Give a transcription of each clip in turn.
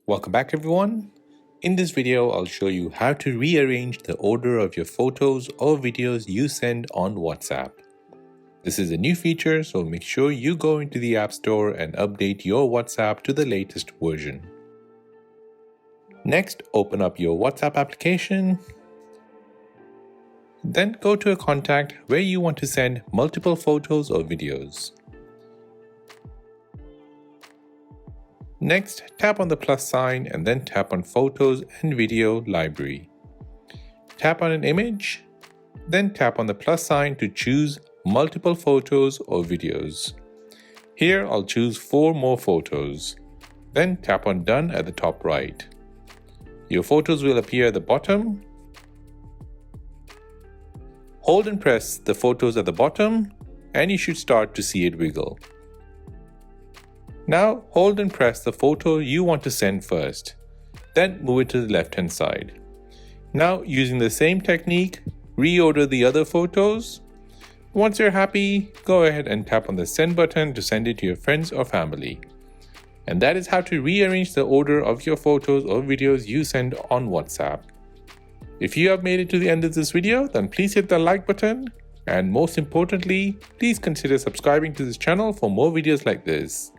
Welcome back everyone. In this video, I'll show you how to rearrange the order of your photos or videos you send on WhatsApp. This is a new feature, so make sure you go into the App Store and update your WhatsApp to the latest version. Next, open up your WhatsApp application. Then go to a contact where you want to send multiple photos or videos. Next, tap on the plus sign and then tap on Photos and Video Library. Tap on an image, then tap on the plus sign to choose multiple photos or videos. Here I'll choose 4 more photos. Then tap on Done at the top right. Your photos will appear at the bottom. Hold and press the photos at the bottom and you should start to see it wiggle. Now hold and press the photo you want to send first, then move it to the left hand side. Now using the same technique, reorder the other photos. Once you're happy, go ahead and tap on the send button to send it to your friends or family. And that is how to rearrange the order of your photos or videos you send on WhatsApp. If you have made it to the end of this video, then please hit the like button. And most importantly, please consider subscribing to this channel for more videos like this.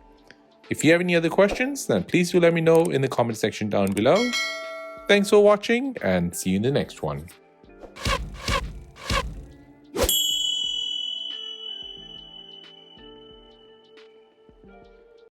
If you have any other questions, then please do let me know in the comment section down below. Thanks for watching and see you in the next one.